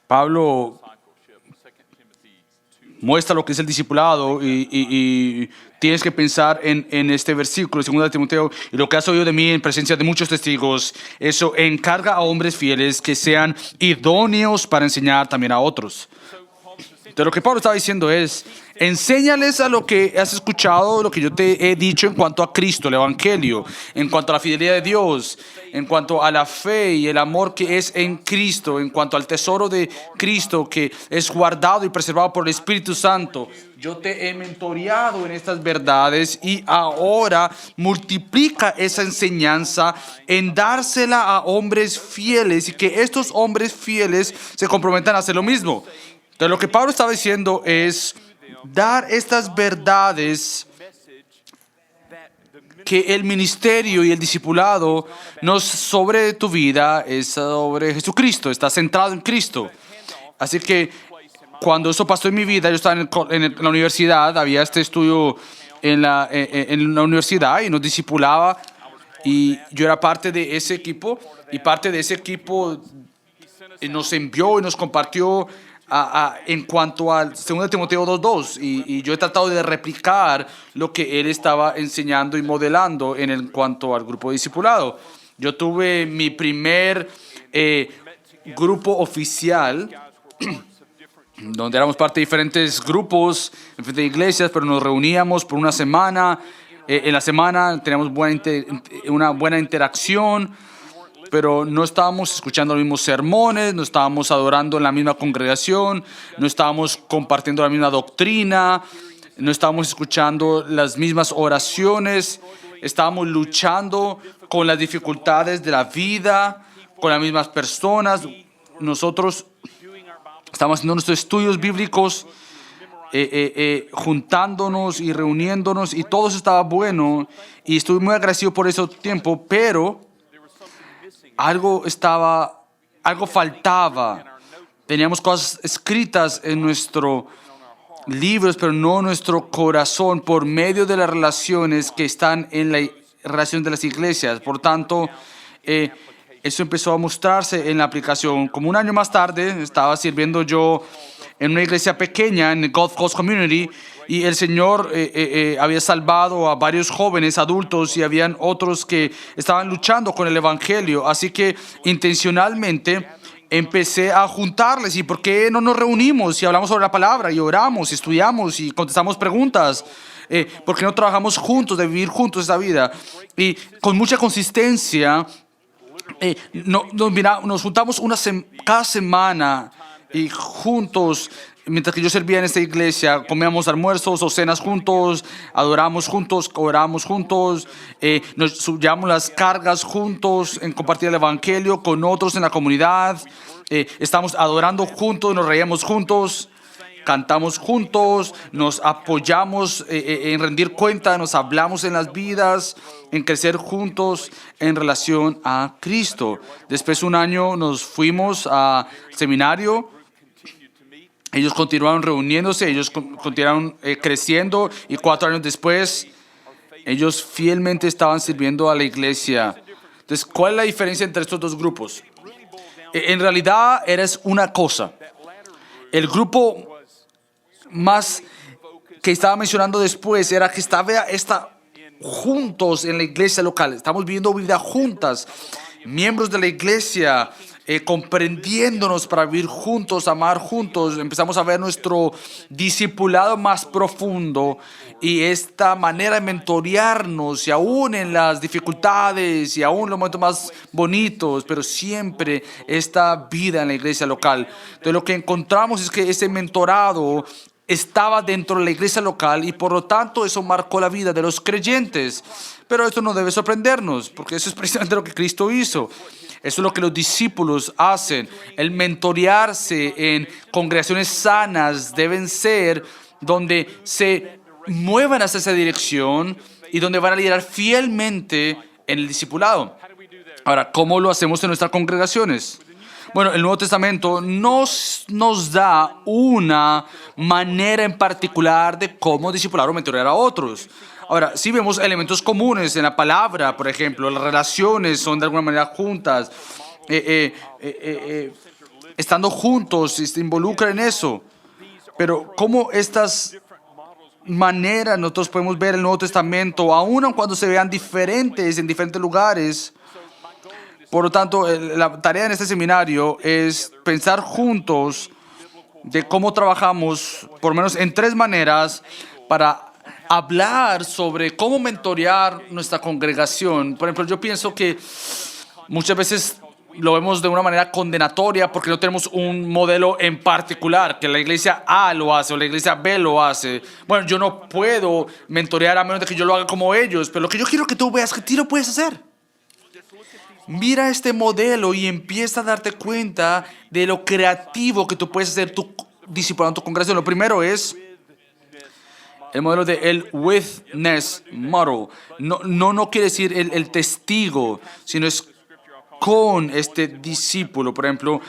Pablo muestra lo que es el discipulado y tienes que pensar en este versículo, 2 Timoteo, y lo que has oído de mí en presencia de muchos testigos, eso encarga a hombres fieles que sean idóneos para enseñar también a otros. Entonces lo que Pablo estaba diciendo es, enséñales a lo que has escuchado, lo que yo te he dicho en cuanto a Cristo, el Evangelio, en cuanto a la fidelidad de Dios, en cuanto a la fe y el amor que es en Cristo, en cuanto al tesoro de Cristo que es guardado y preservado por el Espíritu Santo. Yo te he mentoreado en estas verdades y ahora multiplica esa enseñanza en dársela a hombres fieles y que estos hombres fieles se comprometan a hacer lo mismo. Entonces lo que Pablo estaba diciendo es dar estas verdades que el ministerio y el discipulado no es sobre tu vida, es sobre Jesucristo, está centrado en Cristo. Así que cuando eso pasó en mi vida, yo estaba en la universidad, había este estudio en la universidad y nos discipulaba y yo era parte de ese equipo y parte de ese equipo nos envió y nos compartió en cuanto al 2 Timoteo 2:2 y yo he tratado de replicar lo que él estaba enseñando y modelando en cuanto al grupo discipulado. Yo tuve mi primer grupo oficial donde éramos parte de diferentes grupos, de iglesias, pero nos reuníamos por una semana. En la semana teníamos una buena interacción, pero no estábamos escuchando los mismos sermones, no estábamos adorando en la misma congregación, no estábamos compartiendo la misma doctrina, no estábamos escuchando las mismas oraciones, estábamos luchando con las dificultades de la vida, con las mismas personas. Nosotros estábamos haciendo nuestros estudios bíblicos, juntándonos y reuniéndonos, y todo eso estaba bueno, y estuve muy agradecido por ese tiempo, pero algo faltaba. Teníamos cosas escritas en nuestros libros, pero no en nuestro corazón, por medio de las relaciones que están en la relación de las iglesias. Por tanto, eso empezó a mostrarse en la aplicación. Como un año más tarde, estaba sirviendo yo en una iglesia pequeña, en el Gulf Coast Community, y el Señor había salvado a varios jóvenes adultos y habían otros que estaban luchando con el Evangelio. Así que intencionalmente empecé a juntarles. ¿Y por qué no nos reunimos y hablamos sobre la palabra y oramos, y estudiamos y contestamos preguntas? ¿Por qué no trabajamos juntos, de vivir juntos esa vida? Y con mucha consistencia nos juntamos cada semana y juntos. Mientras que yo servía en esta iglesia, comíamos almuerzos o cenas juntos, adoramos juntos, oramos juntos, nos subíamos las cargas juntos en compartir el Evangelio con otros en la comunidad. Estamos adorando juntos, nos reíamos juntos, cantamos juntos, nos apoyamos en rendir cuenta, nos hablamos en las vidas, en crecer juntos en relación a Cristo. Después de un año nos fuimos al seminario. Ellos continuaron reuniéndose, ellos continuaron creciendo, y 4 años después ellos fielmente estaban sirviendo a la iglesia. Entonces, ¿cuál es la diferencia entre estos dos grupos? En realidad eres una cosa. El grupo más que estaba mencionando después era que estaba juntos en la iglesia local. Estamos viviendo vida juntas, miembros de la iglesia, comprendiéndonos para vivir juntos, amar juntos. Empezamos a ver nuestro discipulado más profundo y esta manera de mentorearnos, y aún en las dificultades y aún en los momentos más bonitos, pero siempre esta vida en la iglesia local. Entonces lo que encontramos es que ese mentorado estaba dentro de la iglesia local y por lo tanto eso marcó la vida de los creyentes. Pero esto no debe sorprendernos, porque eso es precisamente lo que Cristo hizo. Eso es lo que los discípulos hacen. El mentorearse en congregaciones sanas deben ser donde se muevan hacia esa dirección y donde van a liderar fielmente en el discipulado. Ahora, ¿cómo lo hacemos en nuestras congregaciones? Bueno, el Nuevo Testamento nos da una manera en particular de cómo discipular o mentorear a otros. Ahora, sí vemos elementos comunes en la palabra, por ejemplo, las relaciones son de alguna manera juntas. estando juntos y se involucran en eso. Pero cómo estas maneras nosotros podemos ver el Nuevo Testamento, aun cuando se vean diferentes en diferentes lugares. Por lo tanto, la tarea en este seminario es pensar juntos de cómo trabajamos, por lo menos en 3 maneras, para hablar sobre cómo mentorear nuestra congregación. Por ejemplo, yo pienso que muchas veces lo vemos de una manera condenatoria porque no tenemos un modelo en particular, que la iglesia A lo hace o la iglesia B lo hace. Bueno, yo no puedo mentorear a menos de que yo lo haga como ellos, pero lo que yo quiero que tú veas es que tú lo puedes hacer. Mira este modelo y empieza a darte cuenta de lo creativo que tú puedes hacer tu discipulado en tu congregación. Lo primero es el modelo de el witness model. No quiere decir el testigo, sino es con este discípulo. Por ejemplo,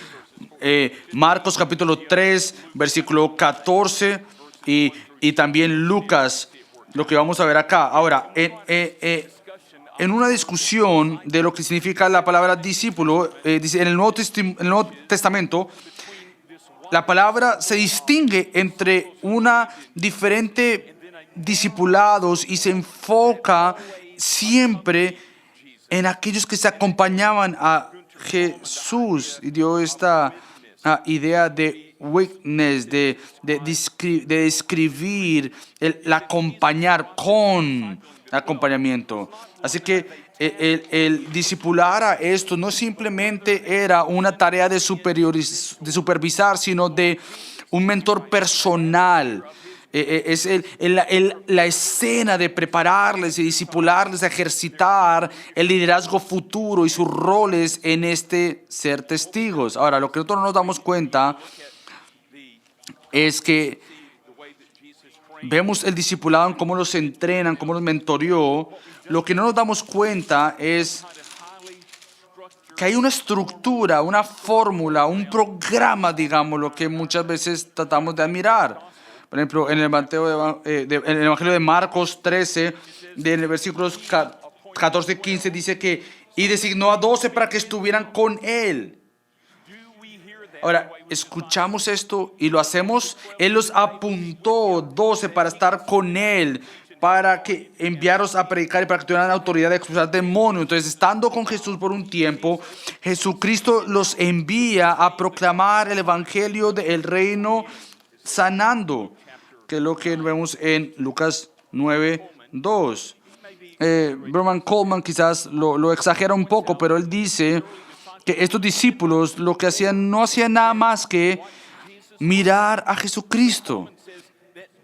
Marcos capítulo 3, versículo 14 y también Lucas, lo que vamos a ver acá. Ahora, en una discusión de lo que significa la palabra discípulo, dice en el Nuevo Testamento, la palabra se distingue entre una diferente discipulados y se enfoca siempre en aquellos que se acompañaban a Jesús y dio esta idea de witness, de describir el acompañar con acompañamiento. Así que el discipular a esto no simplemente era una tarea de supervisar, sino de un mentor personal. Es la escena de prepararles y discipularles, ejercitar el liderazgo futuro y sus roles en este ser testigos. Ahora, lo que nosotros no nos damos cuenta es que vemos el discipulado en cómo los entrenan, cómo los mentoreó. Lo que no nos damos cuenta es que hay una estructura, una fórmula, un programa, digamos, lo que muchas veces tratamos de admirar. Por ejemplo, en el Evangelio de Marcos 13, en el versículos 14 y 15, dice que y designó a 12 para que estuvieran con él. Ahora, escuchamos esto y lo hacemos. Él los apuntó 12 para estar con él, para que enviaros a predicar y para que tuvieran la autoridad de expulsar demonios. Entonces, estando con Jesús por un tiempo, Jesucristo los envía a proclamar el evangelio del reino sanando, que es lo que vemos en Lucas 9:2. Berman Coleman quizás lo exagera un poco, pero él dice que estos discípulos lo que hacían no hacían nada más que mirar a Jesucristo.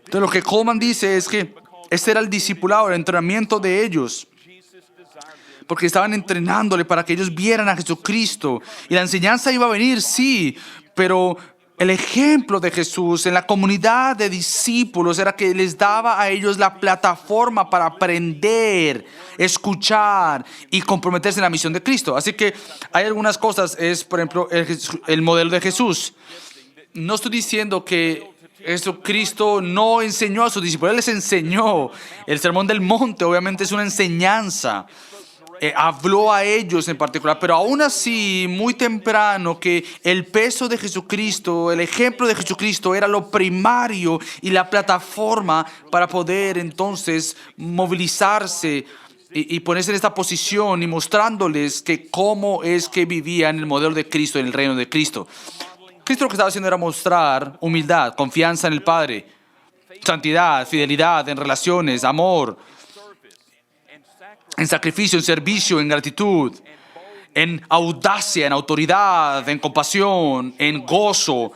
Entonces lo que Coleman dice es que este era el discipulado, el entrenamiento de ellos, porque estaban entrenándole para que ellos vieran a Jesucristo. Y la enseñanza iba a venir, sí, pero el ejemplo de Jesús en la comunidad de discípulos era que les daba a ellos la plataforma para aprender, escuchar y comprometerse en la misión de Cristo. Así que hay algunas cosas, es por ejemplo el modelo de Jesús. No estoy diciendo que Jesucristo no enseñó a sus discípulos, Él les enseñó. El Sermón del Monte obviamente es una enseñanza. Habló a ellos en particular, pero aún así, muy temprano, que el peso de Jesucristo, el ejemplo de Jesucristo era lo primario y la plataforma para poder entonces movilizarse y ponerse en esta posición y mostrándoles que cómo es que vivían el modelo de Cristo en el reino de Cristo. Cristo lo que estaba haciendo era mostrar humildad, confianza en el Padre, santidad, fidelidad en relaciones, amor, en sacrificio, en servicio, en gratitud, en audacia, en autoridad, en compasión, en gozo,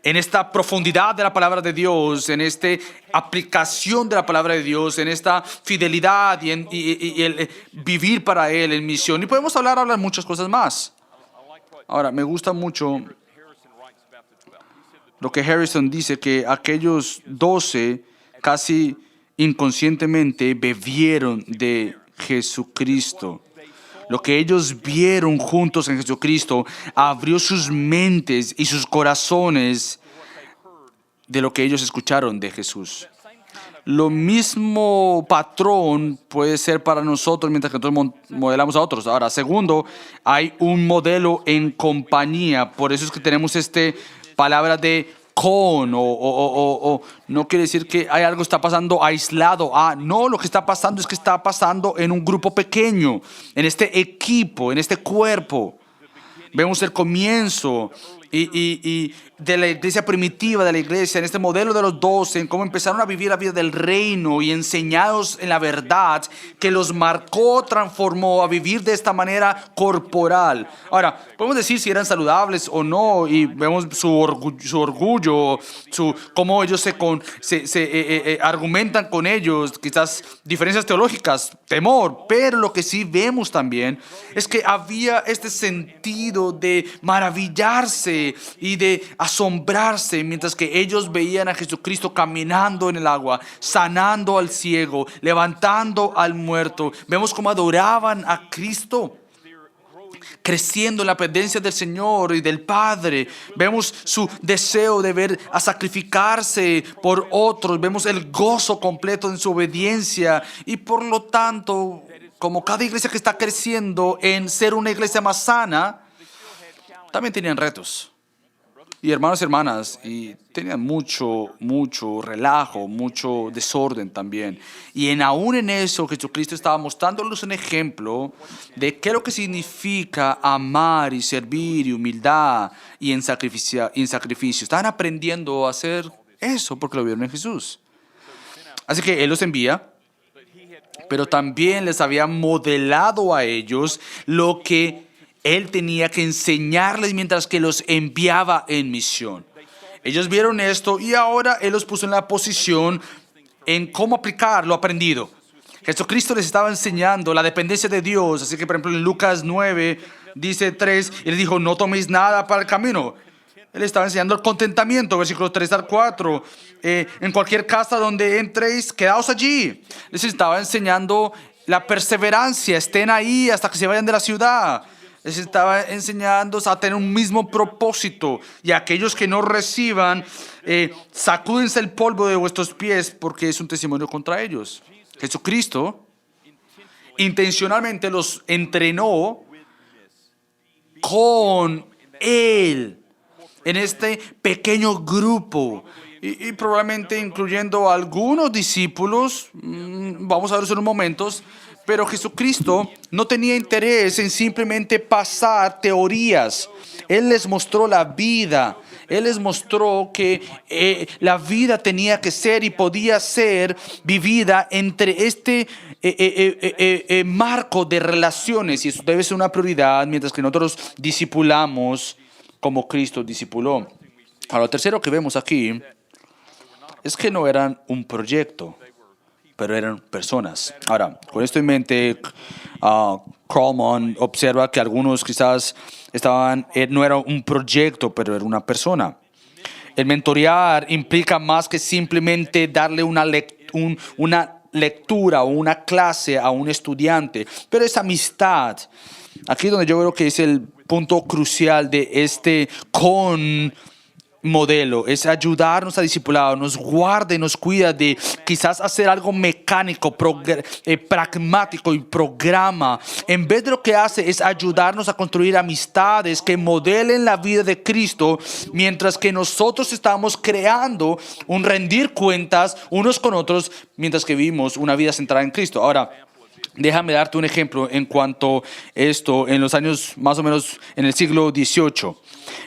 en esta profundidad de la palabra de Dios, en esta aplicación de la palabra de Dios, en esta fidelidad y el vivir para Él en misión. Y podemos hablar muchas cosas más. Ahora, me gusta mucho lo que Harrison dice, que aquellos 12 casi inconscientemente bebieron de Jesucristo. Lo que ellos vieron juntos en Jesucristo abrió sus mentes y sus corazones de lo que ellos escucharon de Jesús. lo mismo patrón puede ser para nosotros mientras que nosotros modelamos a otros. Ahora, segundo, hay un modelo en compañía. Por eso es que tenemos palabra de con o no quiere decir que hay algo que está pasando aislado. No, lo que está pasando es que está pasando en un grupo pequeño, en este equipo, en este cuerpo. Vemos el comienzo y de la iglesia primitiva, de la iglesia, en este modelo de los 12, en cómo empezaron a vivir la vida del reino y enseñados en la verdad que los marcó, transformó a vivir de esta manera corporal. Ahora, podemos decir si eran saludables o no, y vemos su orgullo, cómo ellos se argumentan con ellos, quizás diferencias teológicas, temor, pero lo que sí vemos también es que había este sentido de maravillarse y de asombrarse mientras que ellos veían a Jesucristo caminando en el agua, sanando al ciego, levantando al muerto. Vemos cómo adoraban a Cristo, creciendo en la presencia del Señor y del Padre. Vemos su deseo de ver a sacrificarse por otros. Vemos el gozo completo en su obediencia. Y por lo tanto, como cada iglesia que está creciendo en ser una iglesia más sana, también tenían retos. Y hermanos y hermanas, y tenían mucho relajo, mucho desorden también. Y aún en eso, Jesucristo estaba mostrándoles un ejemplo de qué es lo que significa amar y servir y humildad y en sacrificio. Estaban aprendiendo a hacer eso porque lo vieron en Jesús. Así que Él los envía, pero también les había modelado a ellos lo que Él tenía que enseñarles mientras que los enviaba en misión. Ellos vieron esto y ahora Él los puso en la posición en cómo aplicar lo aprendido. Jesucristo les estaba enseñando la dependencia de Dios. Así que, por ejemplo, en Lucas 9, dice 3, Él les dijo, no toméis nada para el camino. Él estaba enseñando el contentamiento, versículos 3 al 4. En cualquier casa donde entréis, quedaos allí. Les estaba enseñando la perseverancia. Estén ahí hasta que se vayan de la ciudad. Les estaba enseñando a tener un mismo propósito. Y aquellos que no reciban, sacúdense el polvo de vuestros pies porque es un testimonio contra ellos. Jesucristo intencionalmente los entrenó con Él en este pequeño grupo. Y probablemente incluyendo a algunos discípulos. Vamos a ver eso en un momento. Pero Jesucristo no tenía interés en simplemente pasar teorías. Él les mostró la vida. Él les mostró que la vida tenía que ser y podía ser vivida entre este marco de relaciones. Y eso debe ser una prioridad mientras que nosotros discipulamos como Cristo discipuló. Ahora, lo tercero que vemos aquí es que no eran un proyecto, pero eran personas. Ahora, con esto en mente, Krallman observa que algunos quizás no era un proyecto, pero era una persona. El mentorear implica más que simplemente darle una lectura o una clase a un estudiante, pero es amistad. Aquí es donde yo creo que es el punto crucial de este modelo, es ayudarnos a discipular, nos guarda y nos cuida de quizás hacer algo mecánico, pragmático y programa. En vez de lo que hace es ayudarnos a construir amistades que modelen la vida de Cristo, mientras que nosotros estamos creando un rendir cuentas unos con otros, mientras que vivimos una vida centrada en Cristo. Ahora, déjame darte un ejemplo en cuanto a esto. En los años más o menos en el siglo XVIII,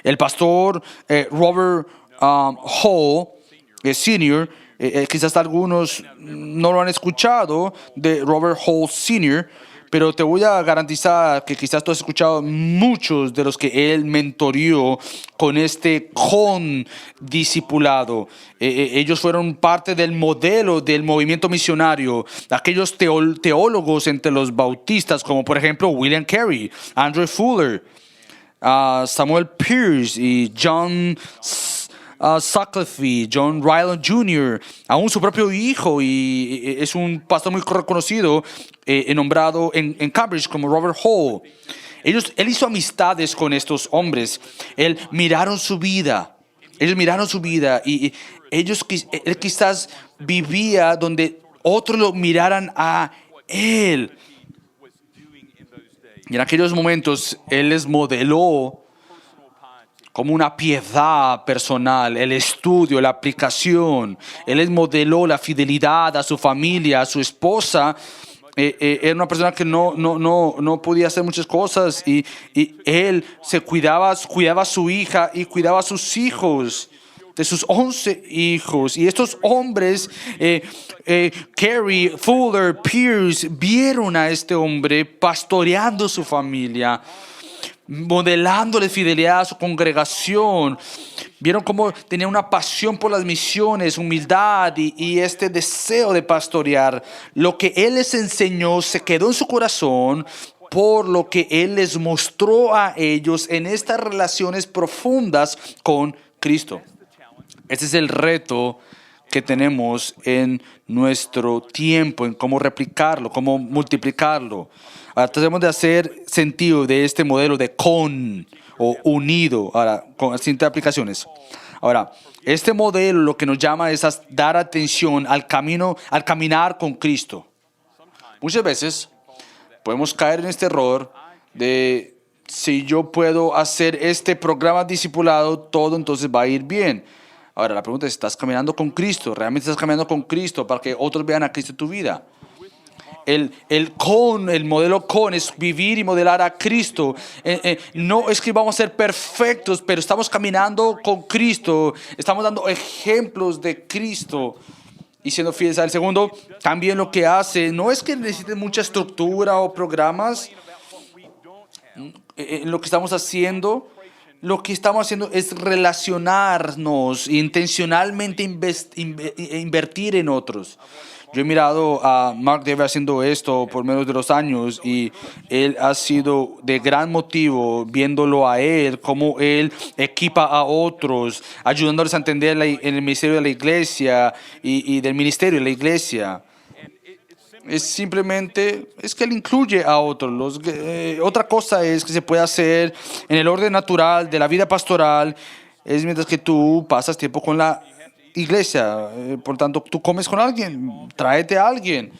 el pastor Robert Hall Sr., quizás algunos no lo han escuchado, de Robert Hall Sr., pero te voy a garantizar que quizás tú has escuchado muchos de los que él mentoreó con este discipulado. Ellos fueron parte del modelo del movimiento misionario. Aquellos teólogos entre los bautistas, como por ejemplo William Carey, Andrew Fuller, Samuel Pierce y John Sutcliffe, John Ryland Jr., aún su propio hijo, y es un pastor muy reconocido, nombrado en Cambridge como Robert Hall. Él hizo amistades con estos hombres. Ellos miraron su vida y Él quizás vivía donde otros lo miraran a él. Y en aquellos momentos Él les modeló como una piedad personal, el estudio, la aplicación. Él les modeló la fidelidad a su familia, a su esposa. Era una persona que no podía hacer muchas cosas y él se cuidaba a su hija y cuidaba a sus hijos, de sus 11 hijos. Y estos hombres, Carey, Fuller, Pierce, vieron a este hombre pastoreando su familia, modelándole fidelidad a su congregación. Vieron cómo tenía una pasión por las misiones, humildad y este deseo de pastorear. Lo que Él les enseñó se quedó en su corazón por lo que Él les mostró a ellos en estas relaciones profundas con Cristo. Este es el reto que tenemos en nuestro tiempo, en cómo replicarlo, cómo multiplicarlo. Ahora tratemos de hacer sentido de este modelo de con o unido, ahora con distintas aplicaciones. Ahora, este modelo lo que nos llama es a dar atención al camino, al caminar con Cristo. Muchas veces podemos caer en este error de si yo puedo hacer este programa discipulado, todo entonces va a ir bien. Ahora la pregunta es, ¿estás caminando con Cristo? ¿Realmente estás caminando con Cristo para que otros vean a Cristo en tu vida? El modelo con es vivir y modelar a Cristo. No es que vamos a ser perfectos, pero estamos caminando con Cristo. Estamos dando ejemplos de Cristo y siendo fieles al segundo. También lo que hace, no es que necesite mucha estructura o programas. Lo que estamos haciendo es relacionarnos e intencionalmente invertir en otros. Yo he mirado a Mark Dever haciendo esto por menos de los años y él ha sido de gran motivo viéndolo a él, cómo él equipa a otros, ayudándoles a entender en el ministerio de la iglesia y del ministerio de la iglesia. Es que él incluye a otros. Otra cosa es que se puede hacer en el orden natural de la vida pastoral, es mientras que tú pasas tiempo con la iglesia. Por tanto, tú comes con alguien, tráete a alguien.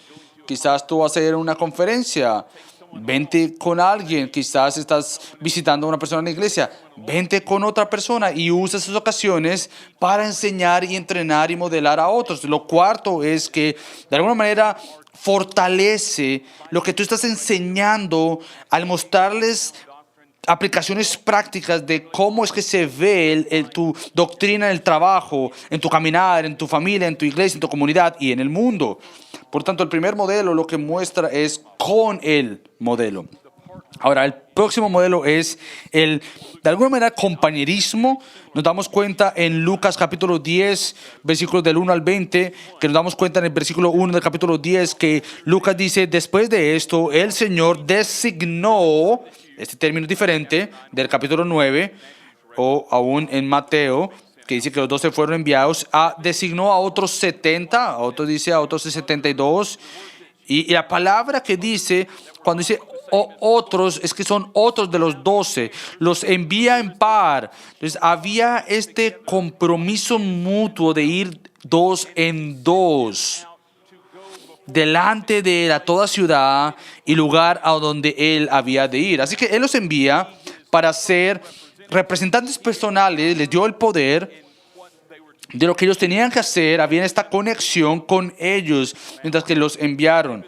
Quizás tú vas a ir a una conferencia, vente con alguien. Quizás estás visitando a una persona en la iglesia, vente con otra persona y usa esas ocasiones para enseñar y entrenar y modelar a otros. Lo cuarto es que de alguna manera fortalece lo que tú estás enseñando al mostrarles aplicaciones prácticas de cómo es que se ve tu doctrina en el trabajo, en tu caminar, en tu familia, en tu iglesia, en tu comunidad y en el mundo. Por tanto, el primer modelo lo que muestra es con el modelo. Ahora, el próximo modelo es de alguna manera, compañerismo. Nos damos cuenta en Lucas capítulo 10, versículos del 1 al 20, que nos damos cuenta en el versículo 1 del capítulo 10, que Lucas dice, después de esto, el Señor designó, este término es diferente del capítulo 9, o aún en Mateo, que dice que los 12 fueron enviados, designó a otros 70, a otros dice a otros 72, y la palabra que dice, cuando dice otros, es que son otros de los 12, los envía en par. Entonces había este compromiso mutuo de ir dos en dos, delante de él a toda ciudad y lugar a donde él había de ir. Así que él los envía para ser representantes personales, les dio el poder de lo que ellos tenían que hacer, había esta conexión con ellos mientras que los enviaron.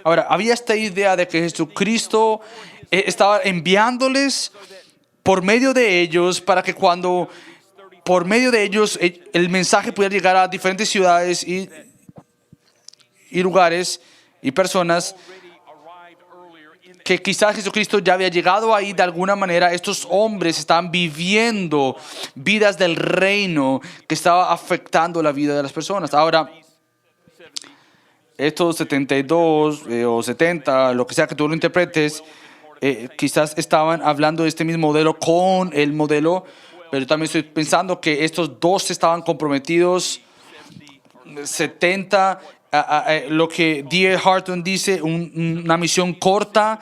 Ahora, había esta idea de que Jesucristo estaba enviándoles por medio de ellos para que cuando por medio de ellos el mensaje pudiera llegar a diferentes ciudades y lugares y personas que quizás Jesucristo ya había llegado ahí de alguna manera. Estos hombres estaban viviendo vidas del reino que estaba afectando la vida de las personas. Ahora, estos 72 o 70, lo que sea que tú lo interpretes, quizás estaban hablando de este mismo modelo con el modelo, pero yo también estoy pensando que estos dos estaban comprometidos. 70, lo que D.A. Harton dice, una misión corta.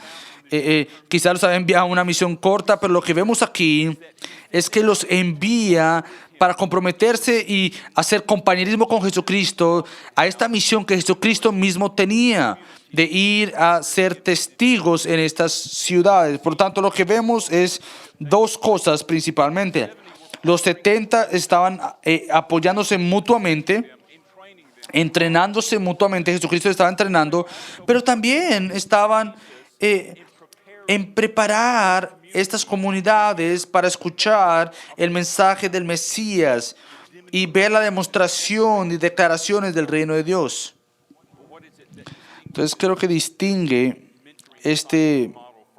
Quizás los había enviado a una misión corta, pero lo que vemos aquí es que los envía para comprometerse y hacer compañerismo con Jesucristo a esta misión que Jesucristo mismo tenía de ir a ser testigos en estas ciudades. Por tanto, lo que vemos es dos cosas principalmente. Los 70 estaban apoyándose mutuamente, entrenándose mutuamente. Jesucristo estaba entrenando, pero también estaban en preparar estas comunidades para escuchar el mensaje del Mesías y ver la demostración y declaraciones del reino de Dios. Entonces creo que distingue este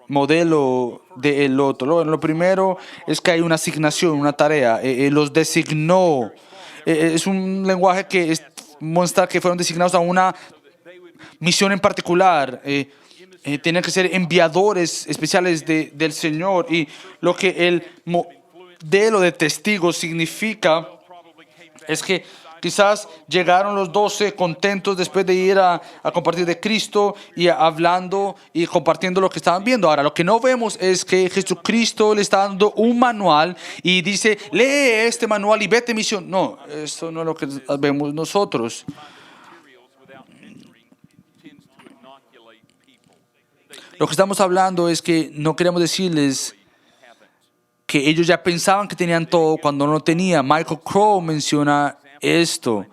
modelo del otro. Lo primero es que hay una asignación, una tarea. Los designó. Es un lenguaje que muestra que fueron designados a una misión en particular. Tienen que ser enviadores especiales del Señor. Y lo que el modelo de testigos significa es que quizás llegaron los 12 contentos después de ir a compartir de Cristo y hablando y compartiendo lo que estaban viendo. Ahora, lo que no vemos es que Jesucristo le está dando un manual y dice, lee este manual y vete misión. No, eso no es lo que vemos nosotros. Lo que estamos hablando es que no queremos decirles que ellos ya pensaban que tenían todo cuando no lo tenían. Michael Crow menciona esto.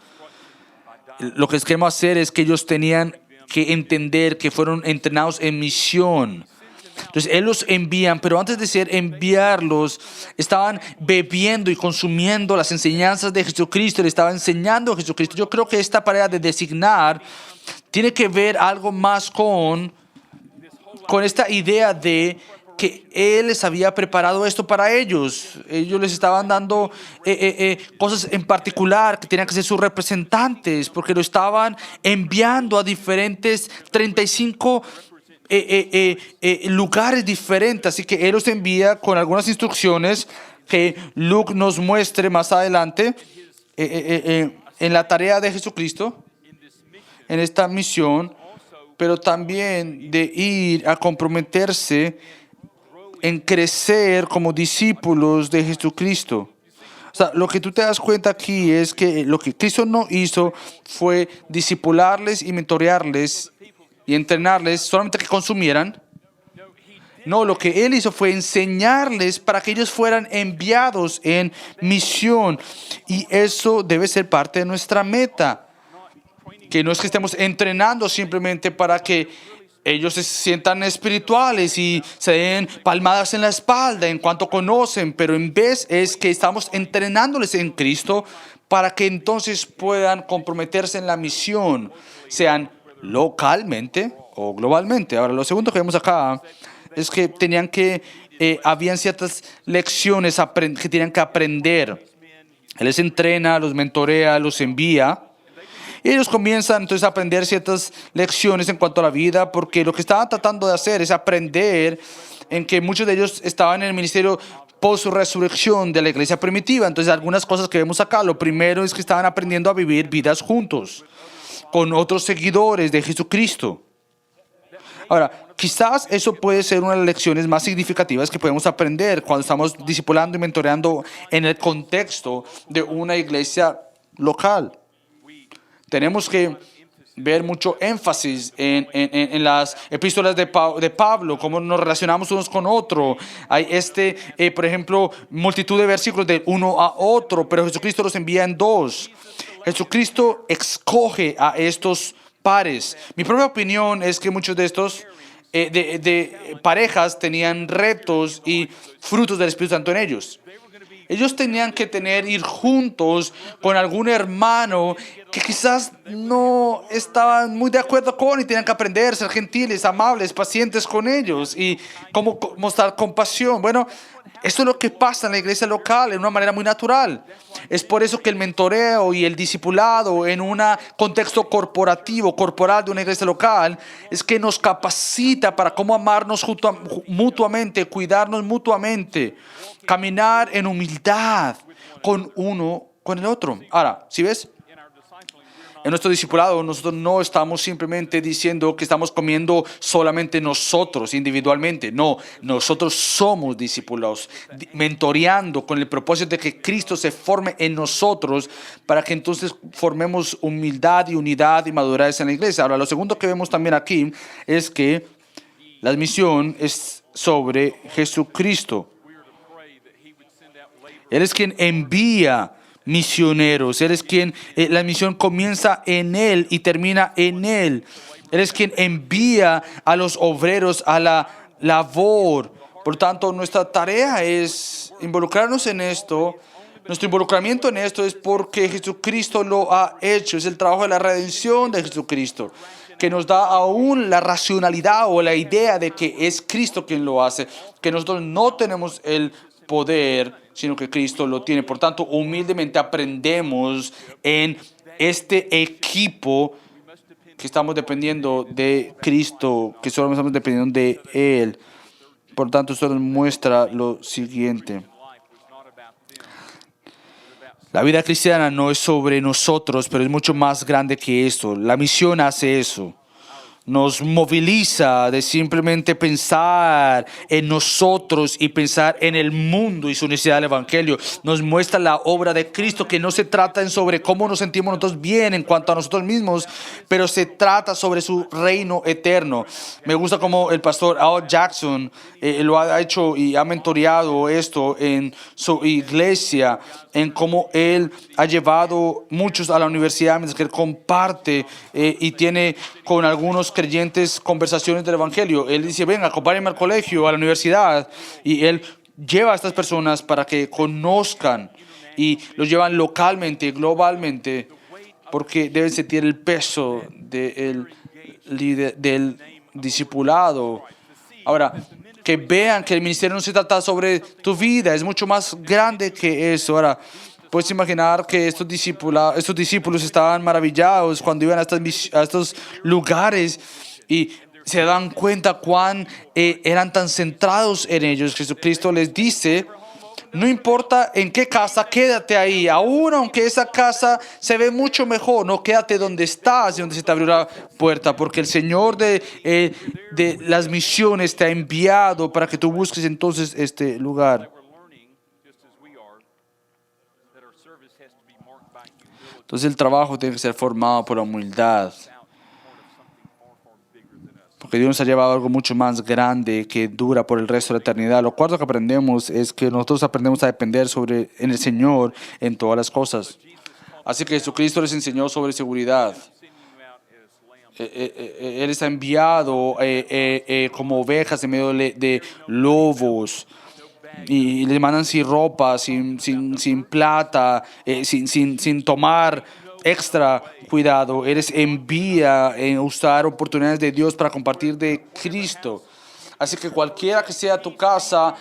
Lo que queremos hacer es que ellos tenían que entender que fueron entrenados en misión. Entonces, Él los envían, pero antes de ser enviarlos, estaban bebiendo y consumiendo las enseñanzas de Jesucristo, le estaba enseñando a Jesucristo. Yo creo que esta tarea de designar tiene que ver algo más con esta idea de que Él les había preparado esto para ellos. Ellos les estaban dando cosas en particular que tenían que ser sus representantes, porque lo estaban enviando a diferentes 35 lugares diferentes. Así que Él los envía con algunas instrucciones que Luke nos muestre más adelante en la tarea de Jesucristo, en esta misión, pero también de ir a comprometerse en crecer como discípulos de Jesucristo. O sea, lo que tú te das cuenta aquí es que lo que Cristo no hizo fue discipularles y mentorearles y entrenarles solamente que consumieran. No, lo que Él hizo fue enseñarles para que ellos fueran enviados en misión. Y eso debe ser parte de nuestra meta. Que no es que estemos entrenando simplemente para que ellos se sientan espirituales y se den palmadas en la espalda en cuanto conocen, pero en vez es que estamos entrenándoles en Cristo para que entonces puedan comprometerse en la misión, sean localmente o globalmente. Ahora, lo segundo que vemos acá es que habían ciertas lecciones que tenían que aprender. Él les entrena, los mentorea, los envía. Y ellos comienzan entonces a aprender ciertas lecciones en cuanto a la vida, porque lo que estaban tratando de hacer es aprender en que muchos de ellos estaban en el ministerio post-resurrección de la iglesia primitiva. Entonces, algunas cosas que vemos acá. Lo primero es que estaban aprendiendo a vivir vidas juntos, con otros seguidores de Jesucristo. Ahora, quizás eso puede ser una de las lecciones más significativas que podemos aprender cuando estamos discipulando y mentoreando en el contexto de una iglesia local. Tenemos que ver mucho énfasis en las epístolas de Pablo, cómo nos relacionamos unos con otros. Hay por ejemplo, multitud de versículos de uno a otro, pero Jesucristo los envía en dos. Jesucristo escoge a estos pares. Mi propia opinión es que muchos de estos de parejas tenían retos y frutos del Espíritu Santo en ellos. Ellos tenían que ir juntos con algún hermano que quizás no estaban muy de acuerdo con y tenían que aprender a ser gentiles, amables, pacientes con ellos y cómo mostrar compasión. Bueno, eso es lo que pasa en la iglesia local de una manera muy natural. Es por eso que el mentoreo y el discipulado en un contexto corporal de una iglesia local es que nos capacita para cómo amarnos mutuamente, cuidarnos mutuamente, caminar en humildad con uno con el otro. Ahora, ¿sí ves? En nuestro discipulado nosotros no estamos simplemente diciendo que estamos comiendo solamente nosotros individualmente. No, nosotros somos discípulos, mentoreando con el propósito de que Cristo se forme en nosotros para que entonces formemos humildad y unidad y madurez en la iglesia. Ahora, lo segundo que vemos también aquí es que la misión es sobre Jesucristo. Él es quien envía misioneros. Él es quien, la misión comienza en Él y termina en Él. Él es quien envía a los obreros a la labor. Por tanto, nuestra tarea es involucrarnos en esto. Nuestro involucramiento en esto es porque Jesucristo lo ha hecho. Es el trabajo de la redención de Jesucristo, que nos da aún la racionalidad o la idea de que es Cristo quien lo hace, que nosotros no tenemos el poder, sino que Cristo lo tiene. Por tanto, humildemente aprendemos en este equipo que estamos dependiendo de Cristo, que solo estamos dependiendo de Él. Por tanto, esto nos muestra lo siguiente. La vida cristiana no es sobre nosotros, pero es mucho más grande que eso. La misión hace eso. Nos moviliza de simplemente pensar en nosotros y pensar en el mundo y su necesidad del Evangelio. Nos muestra la obra de Cristo, que no se trata en sobre cómo nos sentimos nosotros bien en cuanto a nosotros mismos, pero se trata sobre su reino eterno. Me gusta cómo el pastor Al Jackson lo ha hecho y ha mentoreado esto en su iglesia, en cómo él ha llevado muchos a la universidad mientras que él comparte y tiene con algunos creyentes conversaciones del Evangelio. Él dice, venga, acompáñenme al colegio, a la universidad, y él lleva a estas personas para que conozcan y los llevan localmente, globalmente, porque deben sentir el peso del discipulado. Ahora, que vean que el ministerio no se trata sobre tu vida, es mucho más grande que eso. Ahora, puedes imaginar que estos discípulos estaban maravillados cuando iban a estos lugares y se dan cuenta cuán eran tan centrados en ellos. Jesucristo les dice, no importa en qué casa, quédate ahí. Aún aunque esa casa se ve mucho mejor, no, quédate donde estás y donde se te abrió la puerta, porque el Señor de las misiones te ha enviado para que tú busques entonces este lugar. Entonces el trabajo tiene que ser formado por la humildad, porque Dios nos ha llevado a algo mucho más grande que dura por el resto de la eternidad. Lo cuarto que aprendemos es que nosotros aprendemos a depender en el Señor en todas las cosas. Así que Jesucristo les enseñó sobre seguridad. Él está enviado como ovejas en medio de lobos. Y les mandan sin ropa, sin plata, sin tomar extra cuidado. Él les envía en usar oportunidades de Dios para compartir de Cristo. Así que cualquiera que sea tu casa,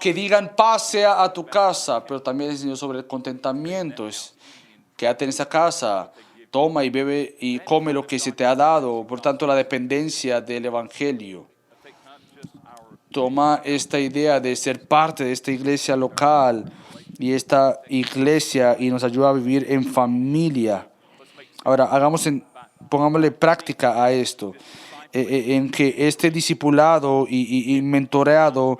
que digan paz sea a tu casa, pero también les enseñó sobre el contentamiento. Quédate en esa casa, toma y bebe y come lo que se te ha dado. Por tanto, la dependencia del Evangelio. Toma esta idea de ser parte de esta iglesia local y esta iglesia y nos ayuda a vivir en familia. Ahora, pongámosle práctica a esto, en que este discipulado y mentoreado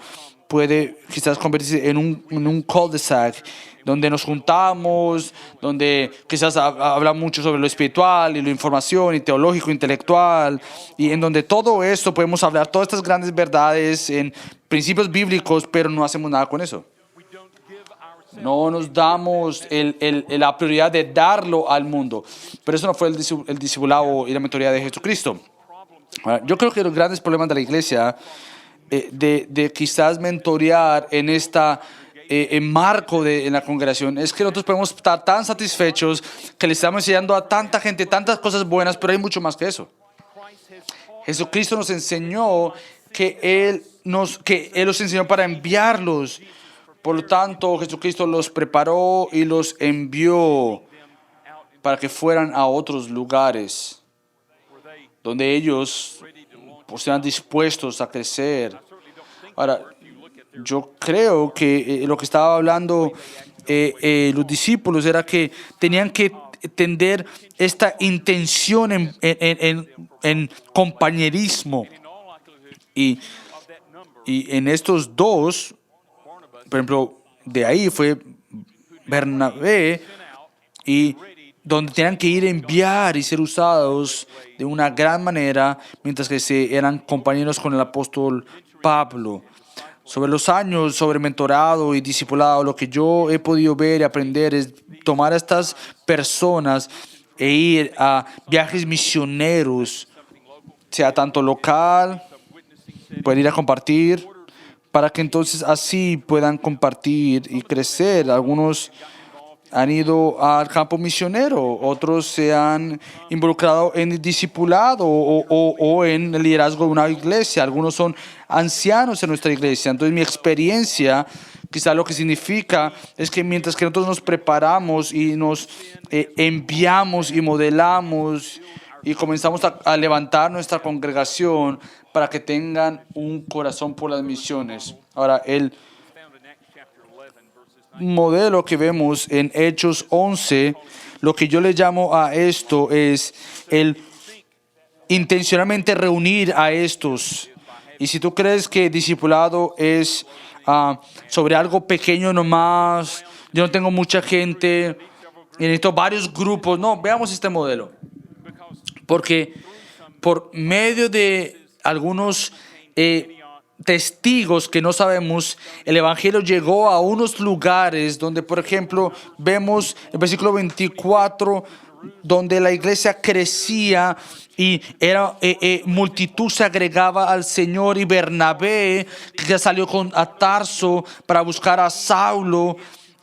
puede quizás convertirse en un cul-de-sac, donde nos juntamos, donde quizás habla mucho sobre lo espiritual y la información y teológico, intelectual, y en donde todo esto podemos hablar, todas estas grandes verdades en principios bíblicos, pero no hacemos nada con eso. No nos damos la prioridad de darlo al mundo. Pero eso no fue el discipulado y la mentoría de Jesucristo. Ahora, yo creo que los grandes problemas de la iglesia, de quizás mentorear en marco en la congregación, es que nosotros podemos estar tan satisfechos que le estamos enseñando a tanta gente tantas cosas buenas, pero hay mucho más que eso. Jesucristo nos enseñó que Él los enseñó para enviarlos. Por lo tanto, Jesucristo los preparó y los envió para que fueran a otros lugares donde ellos están dispuestos a crecer. Ahora, yo creo que lo que estaba hablando los discípulos era que tenían que entender esta intención en compañerismo. Y en estos dos, por ejemplo, de ahí fue Bernabé, y donde tenían que ir a enviar y ser usados de una gran manera, mientras que eran compañeros con el apóstol Pablo. Sobre los años, sobre mentorado y discipulado, lo que yo he podido ver y aprender es tomar a estas personas e ir a viajes misioneros, sea tanto local, pueden ir a compartir, para que entonces así puedan compartir y crecer. Algunos han ido al campo misionero, otros se han involucrado en el discipulado o en el liderazgo de una iglesia. Algunos son ancianos en nuestra iglesia. Entonces mi experiencia, quizá lo que significa es que mientras que nosotros nos preparamos y nos enviamos y modelamos y comenzamos a levantar nuestra congregación para que tengan un corazón por las misiones. Ahora, el modelo que vemos en Hechos 11, lo que yo le llamo a esto es el intencionalmente reunir a estos. Y si tú crees que discipulado es sobre algo pequeño nomás, yo no tengo mucha gente y necesito varios grupos, no, veamos este modelo. Porque por medio de algunos testigos que no sabemos, el Evangelio llegó a unos lugares donde, por ejemplo, vemos el versículo 24, donde la iglesia crecía y multitud se agregaba al Señor, y Bernabé, que ya salió a Tarso para buscar a Saulo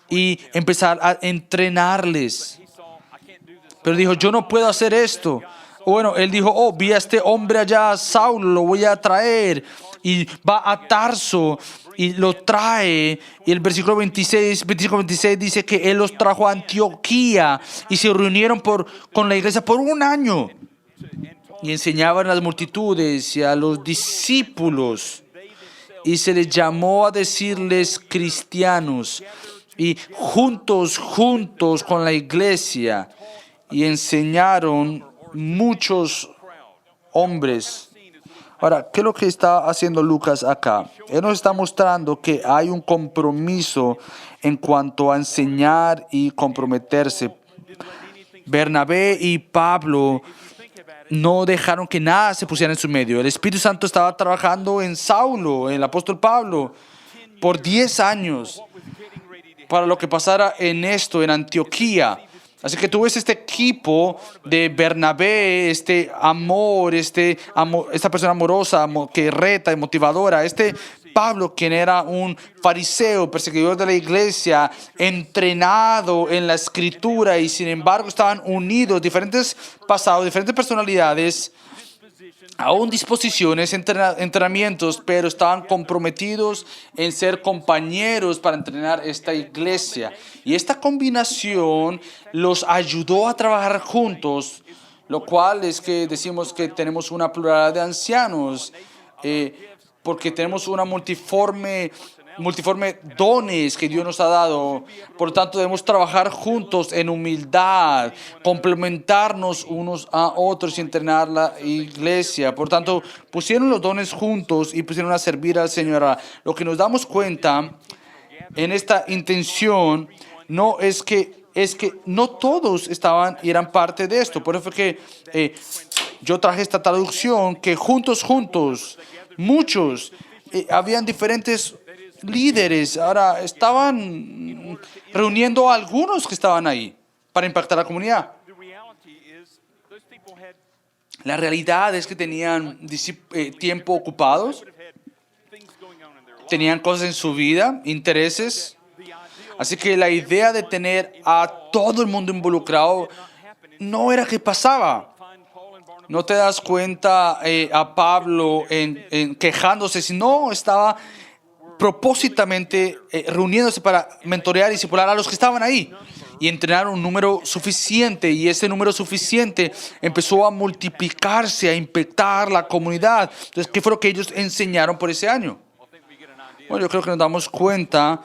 y empezar a entrenarles. Pero dijo, yo no puedo hacer esto. Bueno, él dijo, vi a este hombre allá, Saulo, lo voy a traer. Y va a Tarso y lo trae. Y el versículo 26 dice que él los trajo a Antioquía y se reunieron con la iglesia por un año. Y enseñaban a las multitudes y a los discípulos. Y se les llamó a decirles cristianos. Y juntos con la iglesia. Y enseñaron muchos hombres. Ahora, ¿qué es lo que está haciendo Lucas acá? Él nos está mostrando que hay un compromiso en cuanto a enseñar y comprometerse. Bernabé y Pablo no dejaron que nada se pusiera en su medio. El Espíritu Santo estaba trabajando en Saulo, en el apóstol Pablo, por 10 años para lo que pasara en Antioquía. Así que tú ves este equipo de Bernabé, esta persona amorosa, que reta y motivadora, Pablo, quien era un fariseo, perseguidor de la iglesia, entrenado en la escritura, y sin embargo estaban unidos, diferentes pasados, diferentes personalidades, aún disposiciones, entrenamientos, pero estaban comprometidos en ser compañeros para entrenar esta iglesia. Y esta combinación los ayudó a trabajar juntos, lo cual es que decimos que tenemos una pluralidad de ancianos, porque tenemos una multiforme dones que Dios nos ha dado. Por lo tanto, debemos trabajar juntos en humildad, complementarnos unos a otros y entrenar la iglesia. Por lo tanto, pusieron los dones juntos y pusieron a servir al Señor. Lo que nos damos cuenta en esta intención no es que no todos estaban y eran parte de esto. Por eso fue que yo traje esta traducción, que juntos, muchos, habían diferentes líderes. Ahora estaban reuniendo a algunos que estaban ahí para impactar a la comunidad. La realidad es que tenían tiempo ocupados, tenían cosas en su vida, intereses. Así que la idea de tener a todo el mundo involucrado no era que pasaba. No te das cuenta a Pablo en quejándose, sino estaba propósitamente reuniéndose para mentorear y discipular a los que estaban ahí y entrenar un número suficiente, y ese número suficiente empezó a multiplicarse, a impactar la comunidad. Entonces, ¿qué fue lo que ellos enseñaron por ese año? Bueno, yo creo que nos damos cuenta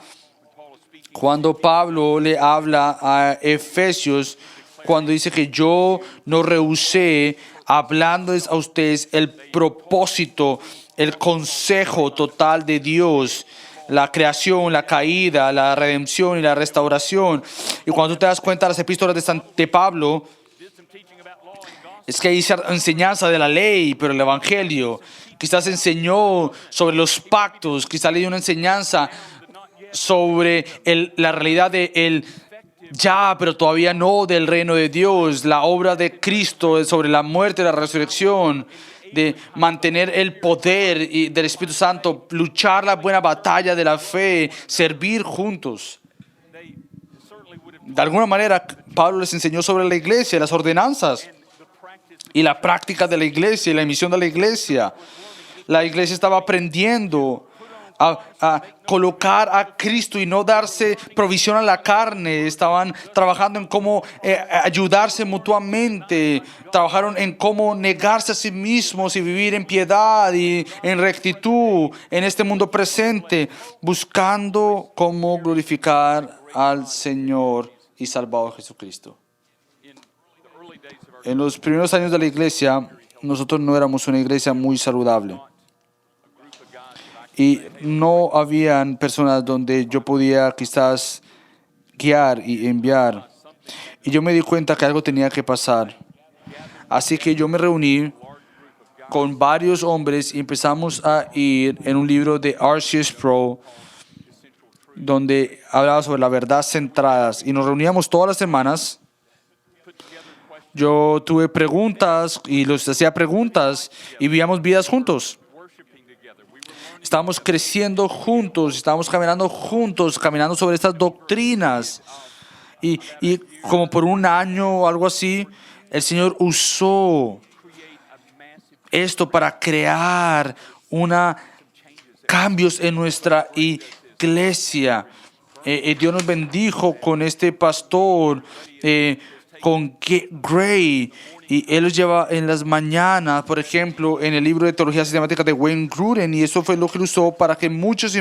cuando Pablo le habla a Efesios cuando dice que yo no rehusé hablándoles a ustedes el propósito, el consejo total de Dios, la creación, la caída, la redención y la restauración. Y cuando tú te das cuenta de las epístolas de Pablo, es que hay cierta enseñanza de la ley, pero el evangelio quizás enseñó sobre los pactos, quizás le dio una enseñanza sobre la realidad de el ya, pero todavía no del reino de Dios, la obra de Cristo sobre la muerte y la resurrección, de mantener el poder del Espíritu Santo, luchar la buena batalla de la fe, servir juntos. De alguna manera, Pablo les enseñó sobre la iglesia, las ordenanzas y la práctica de la iglesia y la misión de la iglesia. La iglesia estaba aprendiendo a colocar a Cristo y no darse provisión a la carne. Estaban trabajando en cómo ayudarse mutuamente. Trabajaron en cómo negarse a sí mismos y vivir en piedad y en rectitud en este mundo presente, buscando cómo glorificar al Señor y Salvador Jesucristo. En los primeros años de la iglesia, nosotros no éramos una iglesia muy saludable. Y no habían personas donde yo podía quizás guiar y enviar. Y yo me di cuenta que algo tenía que pasar. Así que yo me reuní con varios hombres y empezamos a ir en un libro de R.C. Sproul, donde hablaba sobre la verdad centradas. Y nos reuníamos todas las semanas. Yo tuve preguntas y los hacía preguntas y vivíamos vidas juntos. Estábamos creciendo juntos, estábamos caminando juntos, caminando sobre estas doctrinas. Y como por un año o algo así, el Señor usó esto para crear cambios en nuestra iglesia. Dios nos bendijo con este pastor, con Gray, y él los lleva en las mañanas, por ejemplo, en el libro de Teología Sistemática de Wayne Grudem, y eso fue lo que él usó para que muchos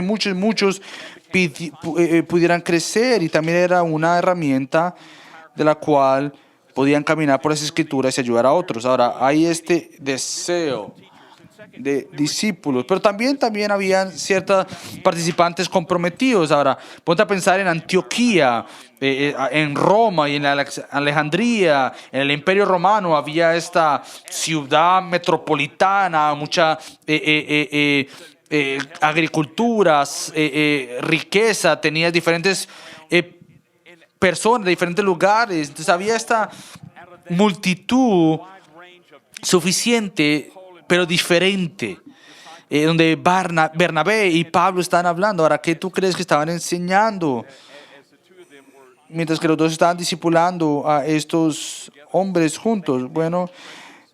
pudieran crecer, y también era una herramienta de la cual podían caminar por las escrituras y ayudar a otros. Ahora, hay este deseo de discípulos, pero también habían ciertos participantes comprometidos. Ahora, ponte a pensar en Antioquía, en Roma y en Alejandría, en el Imperio Romano había esta ciudad metropolitana, mucha agricultura, riqueza, tenías diferentes personas de diferentes lugares, entonces había esta multitud suficiente pero diferente, donde Bernabé y Pablo estaban hablando. Ahora, ¿qué tú crees que estaban enseñando? Mientras que los dos estaban discipulando a estos hombres juntos. Bueno,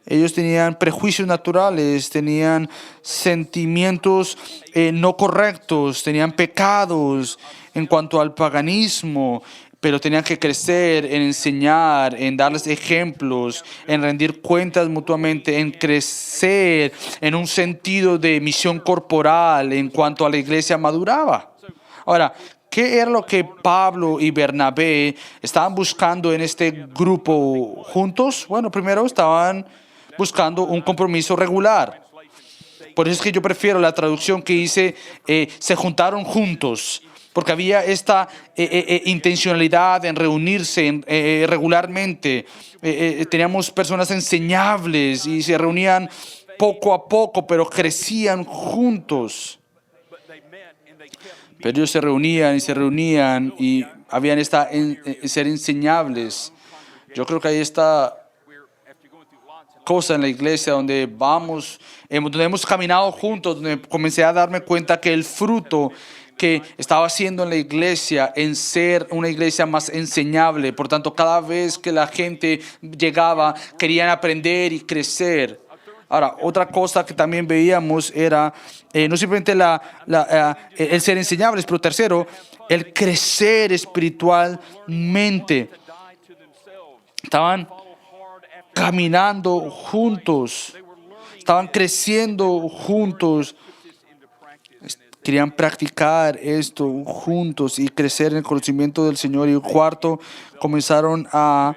ellos tenían prejuicios naturales, tenían sentimientos no correctos, tenían pecados en cuanto al paganismo, pero tenían que crecer en enseñar, en darles ejemplos, en rendir cuentas mutuamente, en crecer en un sentido de misión corporal en cuanto a la iglesia maduraba. Ahora, ¿qué era lo que Pablo y Bernabé estaban buscando en este grupo juntos? Bueno, primero estaban buscando un compromiso regular. Por eso es que yo prefiero la traducción que dice se juntaron juntos, porque había esta intencionalidad en reunirse regularmente. Teníamos personas enseñables y se reunían poco a poco, pero crecían juntos. Pero ellos se reunían y habían ser enseñables. Yo creo que hay esta cosa en la iglesia donde donde hemos caminado juntos, donde comencé a darme cuenta que el fruto que estaba haciendo en la iglesia, en ser una iglesia más enseñable. Por tanto, cada vez que la gente llegaba, querían aprender y crecer. Ahora, otra cosa que también veíamos era no simplemente el ser enseñables, pero tercero, el crecer espiritualmente. Estaban caminando juntos, estaban creciendo juntos. Querían practicar esto juntos y crecer en el conocimiento del Señor. Y cuarto, comenzaron a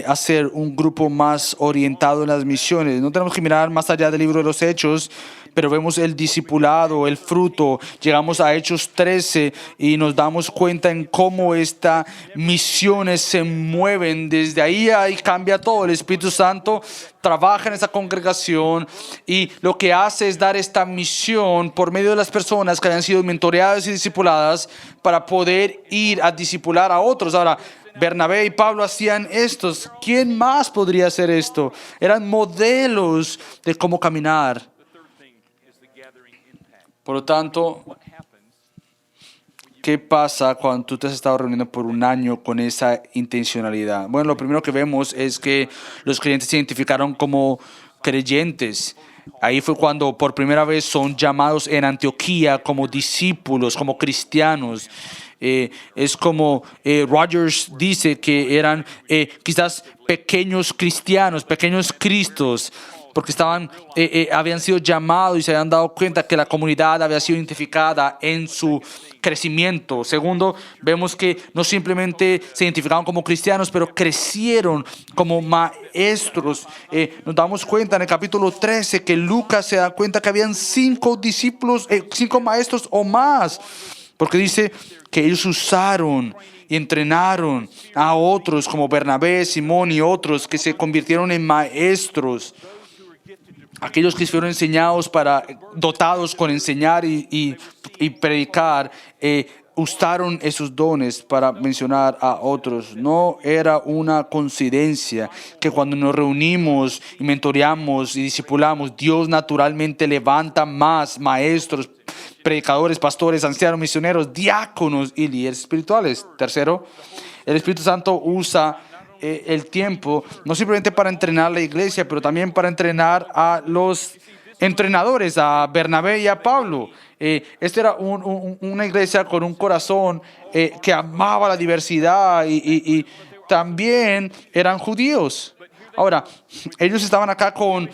hacer un grupo más orientado en las misiones. No tenemos que mirar más allá del libro de los Hechos, pero vemos el discipulado, el fruto. Llegamos a Hechos 13 y nos damos cuenta en cómo estas misiones se mueven. Desde ahí cambia todo. El Espíritu Santo trabaja en esa congregación y lo que hace es dar esta misión por medio de las personas que habían sido mentoreadas y discipuladas para poder ir a discipular a otros. Ahora, Bernabé y Pablo hacían estos. ¿Quién más podría hacer esto? Eran modelos de cómo caminar. Por lo tanto, ¿qué pasa cuando tú te has estado reuniendo por un año con esa intencionalidad? Bueno, lo primero que vemos es que los creyentes se identificaron como creyentes. Ahí fue cuando por primera vez son llamados en Antioquía como discípulos, como cristianos. Es como Rogers dice que eran quizás pequeños cristianos, pequeños cristos, porque habían sido llamados y se habían dado cuenta que la comunidad había sido identificada en su crecimiento. Segundo, vemos que no simplemente se identificaron como cristianos, pero crecieron como maestros. Nos damos cuenta en el capítulo 13 que Lucas se da cuenta que habían 5 discípulos, 5 maestros o más, porque dice que ellos usaron y entrenaron a otros como Bernabé, Simón y otros que se convirtieron en maestros. Aquellos que fueron dotados con enseñar y predicar, usaron esos dones para mencionar a otros. No era una coincidencia que cuando nos reunimos y mentoreamos y discipulamos, Dios naturalmente levanta más maestros, predicadores, pastores, ancianos, misioneros, diáconos y líderes espirituales. Tercero, el Espíritu Santo usa el tiempo, no simplemente para entrenar a la iglesia, pero también para entrenar a los entrenadores, a Bernabé y a Pablo. Esta era una iglesia con un corazón que amaba la diversidad y también eran judíos. Ahora, ellos estaban acá con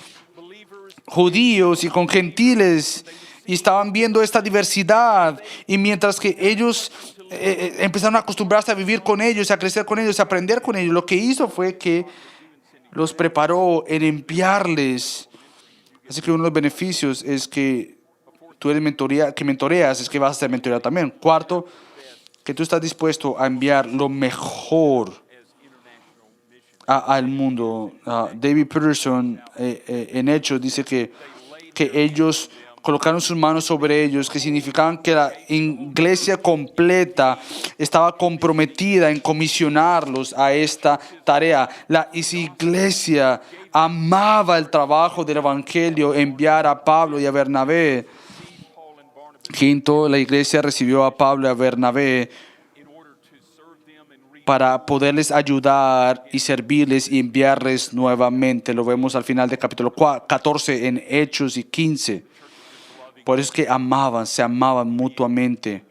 judíos y con gentiles y estaban viendo esta diversidad, y mientras que ellos empezaron a acostumbrarse a vivir con ellos, a crecer con ellos, a aprender con ellos, lo que hizo fue que los preparó en enviarles. Así que uno de los beneficios es que tú eres mentoreas, es que vas a ser mentoreado también. Cuarto, que tú estás dispuesto a enviar lo mejor al mundo. David Peterson en Hechos dice que ellos colocaron sus manos sobre ellos, que significaban que la iglesia completa estaba comprometida en comisionarlos a esta tarea. La iglesia amaba el trabajo del evangelio, enviar a Pablo y a Bernabé. Quinto, la iglesia recibió a Pablo y a Bernabé para poderles ayudar y servirles y enviarles nuevamente. Lo vemos al final del capítulo 14 en Hechos y 15. Por eso es que se amaban mutuamente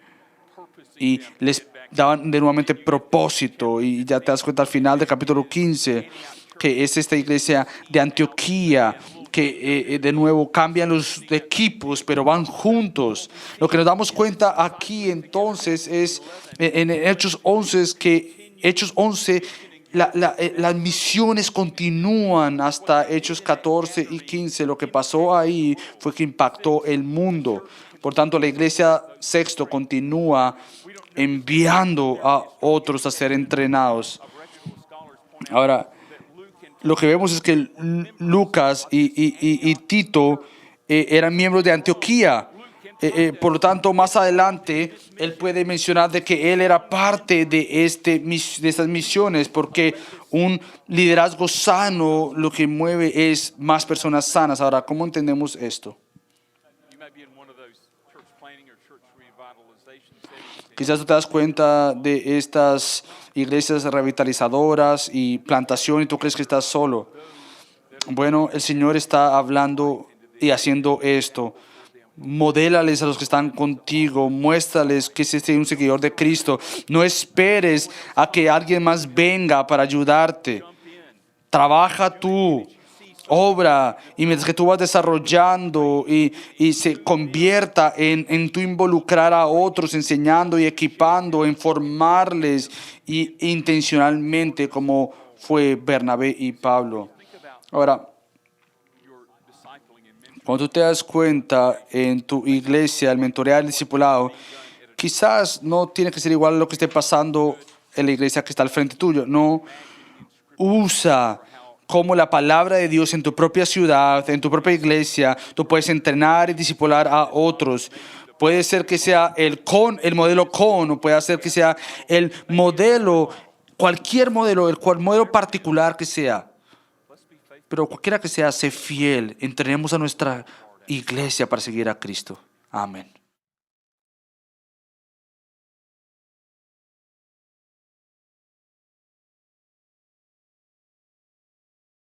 y les daban de nuevamente propósito. Y ya te das cuenta al final del capítulo 15 que es esta iglesia de Antioquía que de nuevo cambian los equipos, pero van juntos. Lo que nos damos cuenta aquí entonces es en Hechos 11 es que Hechos 11 las misiones continúan hasta Hechos 14 y 15. Lo que pasó ahí fue que impactó el mundo. Por tanto, la iglesia Sexto continúa enviando a otros a ser entrenados. Ahora, lo que vemos es que Lucas y Tito eran miembros de Antioquía. Por lo tanto, más adelante, él puede mencionar de que él era parte de estas misiones, porque un liderazgo sano lo que mueve es más personas sanas. Ahora, ¿cómo entendemos esto? Quizás tú te das cuenta de estas iglesias revitalizadoras y plantación y tú crees que estás solo. Bueno, el Señor está hablando y haciendo esto. Modélales a los que están contigo, muéstrales que es un seguidor de Cristo. No esperes a que alguien más venga para ayudarte. Trabaja tú, obra, y mientras que tú vas desarrollando y se convierta en tu involucrar a otros, enseñando y equipando, en formarles y intencionalmente como fue Bernabé y Pablo. Ahora, cuando tú te das cuenta en tu iglesia, el mentorear, el discipulado, quizás no tiene que ser igual a lo que esté pasando en la iglesia que está al frente tuyo. No, usa como la palabra de Dios en tu propia ciudad, en tu propia iglesia. Tú puedes entrenar y discipular a otros. Puede ser que sea el modelo con, o puede ser que sea el modelo, cualquier modelo, modelo particular que sea. Pero cualquiera que sea, sé fiel. Entrenemos a nuestra iglesia para seguir a Cristo. Amén.